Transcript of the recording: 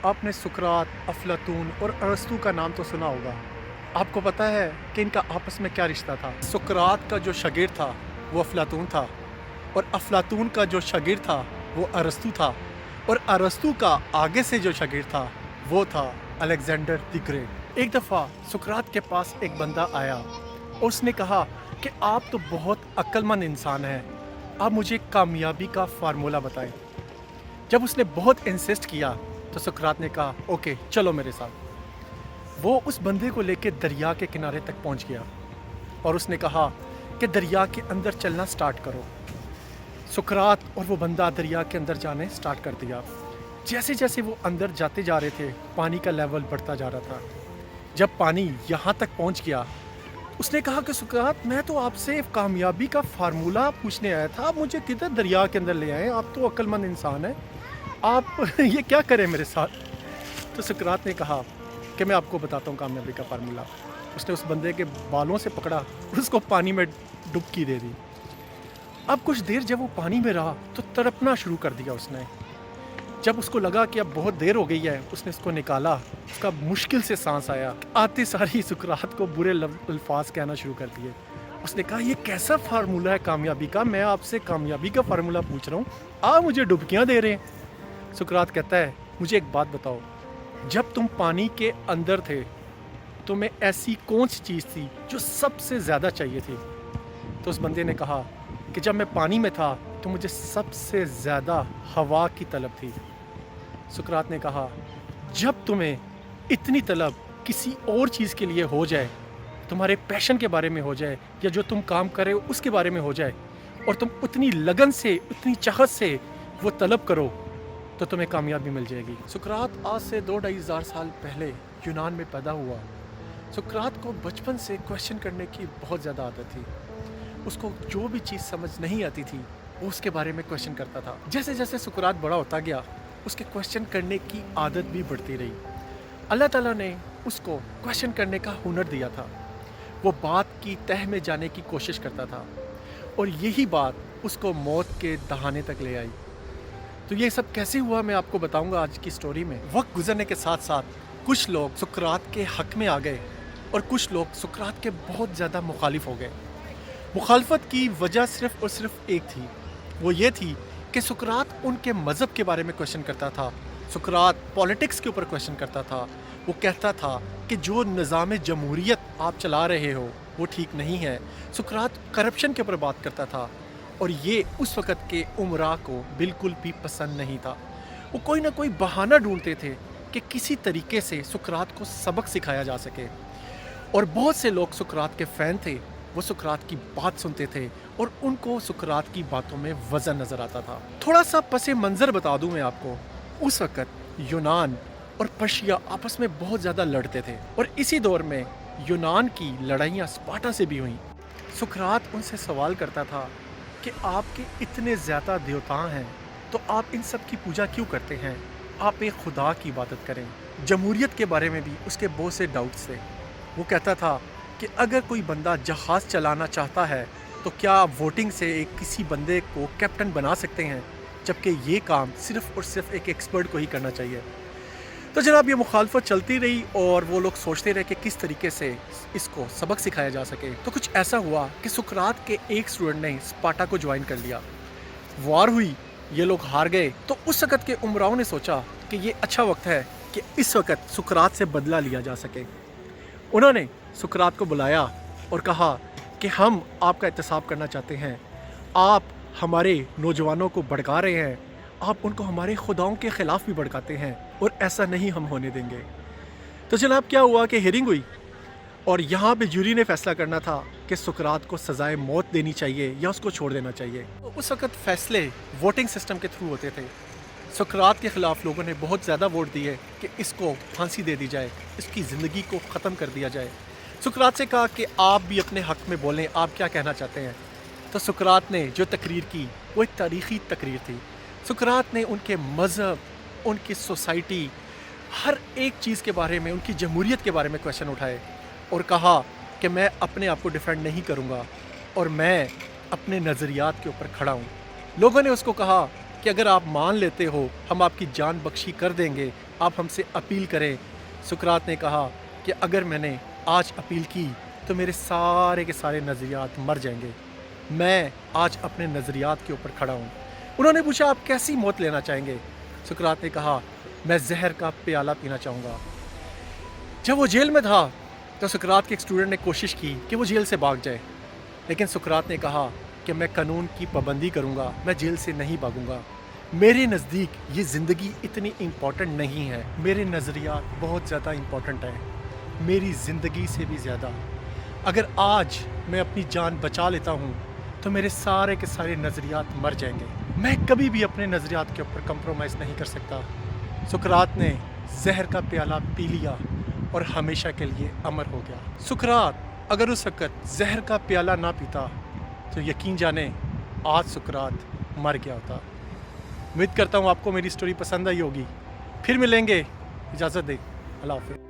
आपने सुकरात, अफलातून और अरस्तू का नाम तो सुना होगा। आपको पता है कि इनका आपस में क्या रिश्ता था? सुकरात का जो शागिर्द था वो अफलातून था, और अफलातून का जो शागिर्द था वो अरस्तू था, और अरस्तू का आगे से जो शागिर्द था वो था अलेक्जेंडर द ग्रेट। एक दफ़ा सुकरात के पास एक बंदा आया और उसने कहा कि आप तो बहुत अक्लमंद इंसान हैं, आप मुझे कामयाबी का फार्मूला बताएं। जब उसने बहुत इंसिस्ट किया तो सुकरात ने कहा ओके चलो मेरे साथ। वो उस बंदे को लेकर दरिया के किनारे तक पहुंच गया और उसने कहा कि दरिया के अंदर चलना स्टार्ट करो। सुकरात और वो बंदा दरिया के अंदर जाने स्टार्ट कर दिया। जैसे जैसे वो अंदर जाते जा रहे थे पानी का लेवल बढ़ता जा रहा था। जब पानी यहाँ तक पहुँच गया उसने कहा कि सुकरात मैं तो आपसे कामयाबी का फार्मूला पूछने आया था, आप मुझे किधर दरिया के अंदर ले आए, आप तो अक्लमंद इंसान हैं, आप ये क्या करें मेरे साथ। तो सुकरात ने कहा कि मैं आपको बताता हूँ कामयाबी का फार्मूला। उसने उस बंदे के बालों से पकड़ा, उसको पानी में डुबकी दे दी। अब कुछ देर जब वो पानी में रहा तो तड़पना शुरू कर दिया उसने। जब उसको लगा कि अब बहुत देर हो गई है, उसने उसको निकाला। उसका मुश्किल से सांस आया। आते सारी सुकरात को बुरे अल्फाज कहना शुरू कर दिए। उसने कहा ये कैसा फार्मूला है कामयाबी का, मैं आपसे कामयाबी का फार्मूला पूछ रहा हूँ, आप मुझे डुबकियाँ दे रहे हैं। सुकरात कहता है मुझे एक बात बताओ, जब तुम पानी के अंदर थे तुम्हें ऐसी कौन सी चीज़ थी जो सबसे ज़्यादा चाहिए थी। तो उस बंदे ने कहा कि जब मैं पानी में था तो मुझे सबसे ज़्यादा हवा की तलब थी। सुकरात ने कहा जब तुम्हें इतनी तलब किसी और चीज़ के लिए हो जाए, तुम्हारे पैशन के बारे में हो जाए या जो तुम काम कर रहे हो उसके बारे में हो जाए, और तुम उतनी लगन से उतनी चाहत से वो तलब करो तो तुम्हें कामयाबी मिल जाएगी। सुकरात आज से 2-2.5 साल पहले यूनान में पैदा हुआ। सुकरात को बचपन से क्वेश्चन करने की बहुत ज़्यादा आदत थी। उसको जो भी चीज़ समझ नहीं आती थी वो उसके बारे में क्वेश्चन करता था। जैसे जैसे सुकरात बड़ा होता गया उसके क्वेश्चन करने की आदत भी बढ़ती रही। अल्लाह ताला ने उसको क्वेश्चन करने का हुनर दिया था। वो बात की तह में जाने की कोशिश करता था और यही बात उसको मौत के दहाने तक ले आई। तो ये सब कैसे हुआ मैं आपको बताऊंगा आज की स्टोरी में। वक्त गुजरने के साथ साथ कुछ लोग सुकरात के हक में आ गए और कुछ लोग सुकरात के बहुत ज़्यादा मुखालिफ हो गए। मुखालफत की वजह सिर्फ़ और सिर्फ एक थी, वो ये थी कि सुकरात उनके मज़हब के बारे में क्वेश्चन करता था। सुकरात पॉलिटिक्स के ऊपर क्वेश्चन करता था। वो कहता था कि जो निज़ाम जमहूरियत आप चला रहे हो वो ठीक नहीं है। सुकरात करप्शन के ऊपर बात करता था और ये उस वक़्त के उमरा को बिल्कुल भी पसंद नहीं था। वो कोई ना कोई बहाना ढूंढते थे कि किसी तरीके से सुकरात को सबक सिखाया जा सके, और बहुत से लोग सुकरात के फ़ैन थे। वो सुकरात की बात सुनते थे और उनको सुकरात की बातों में वज़न नज़र आता था। थोड़ा सा पसे मंज़र बता दूं मैं आपको। उस वक़्त यूनान और पर्शिया आपस में बहुत ज़्यादा लड़ते थे और इसी दौर में यूनान की लड़ाइयाँ स्पार्टा से भी हुईं। सुकरात उनसे सवाल करता था कि आपके इतने ज़्यादा देवता हैं तो आप इन सब की पूजा क्यों करते हैं, आप एक खुदा की इबादत करें। जमहूरियत के बारे में भी उसके बहुत से डाउट्स थे। वो कहता था कि अगर कोई बंदा जहाज़ चलाना चाहता है तो क्या आप वोटिंग से एक किसी बंदे को कैप्टन बना सकते हैं, जबकि ये काम सिर्फ़ और सिर्फ एक एक्सपर्ट को ही करना चाहिए। तो जनाब ये मुखालफत चलती रही और वो लोग सोचते रहे कि किस तरीके से इसको सबक सिखाया जा सके। तो कुछ ऐसा हुआ कि सुकरात के एक स्टूडेंट ने स्पार्टा को ज्वाइन कर लिया। वार हुई, ये लोग हार गए। तो उस वक़्त के उमराओं ने सोचा कि ये अच्छा वक्त है कि इस वक्त सुकरात से बदला लिया जा सके। उन्होंने सुकरात को बुलाया और कहा कि हम आपका एहतसाब करना चाहते हैं, आप हमारे नौजवानों को भड़का रहे हैं, आप उनको हमारे खुदाओं के ख़िलाफ़ भी भड़काते हैं और ऐसा नहीं हम होने देंगे। तो जनाब क्या हुआ कि हियरिंग हुई और यहाँ पे जूरी ने फ़ैसला करना था कि सुकरात को सज़ाए मौत देनी चाहिए या उसको छोड़ देना चाहिए। तो उस वक़्त फ़ैसले वोटिंग सिस्टम के थ्रू होते थे। सुकरात के ख़िलाफ़ लोगों ने बहुत ज़्यादा वोट दिए कि इसको फांसी दे दी जाए, इसकी ज़िंदगी को ख़त्म कर दिया जाए। सुकरात से कहा कि आप भी अपने हक़ में बोलें, आप क्या कहना चाहते हैं। तो सुकरात ने जो तकरीर की वो एक तारीख़ी तकरीर थी। सुकरात ने उनके मज़हब, उनकी सोसाइटी, हर एक चीज़ के बारे में, उनकी जमहूरियत के बारे में क्वेश्चन उठाए और कहा कि मैं अपने आप को डिफेंड नहीं करूँगा और मैं अपने नज़रियात के ऊपर खड़ा हूँ। लोगों ने उसको कहा कि अगर आप मान लेते हो हम आपकी जान बख्शी कर देंगे, आप हमसे अपील करें। सुकरात ने कहा कि अगर मैंने आज अपील की तो मेरे सारे के सारे नज़रियात मर जाएंगे। मैं आज अपने नज़रियात के ऊपर खड़ा हूँ। उन्होंने पूछा आप कैसी मौत लेना चाहेंगे? सुकरात ने कहा मैं जहर का प्याला पीना चाहूँगा। जब वो जेल में था तो सुकरात के एक स्टूडेंट ने कोशिश की कि वो जेल से भाग जाए, लेकिन सुकरात ने कहा कि मैं कानून की पाबंदी करूँगा, मैं जेल से नहीं भागूंगा। मेरे नज़दीक ये ज़िंदगी इतनी इम्पॉर्टेंट नहीं है, मेरे नज़रियात बहुत ज़्यादा इम्पॉर्टेंट हैं, मेरी ज़िंदगी से भी ज़्यादा। अगर आज मैं अपनी जान बचा लेता हूँ तो मेरे सारे के सारे नज़रियात मर जाएंगे। मैं कभी भी अपने नज़रियात के ऊपर कंप्रोमाइज़ नहीं कर सकता। सुकरात ने जहर का प्याला पी लिया और हमेशा के लिए अमर हो गया। सुकरात अगर उस वक़्त जहर का प्याला ना पीता तो यकीन जाने आज सुकरात मर गया होता। उम्मीद करता हूँ आपको मेरी स्टोरी पसंद आई होगी। फिर मिलेंगे, इजाज़त दें, अल्लाह हाफ़िज़।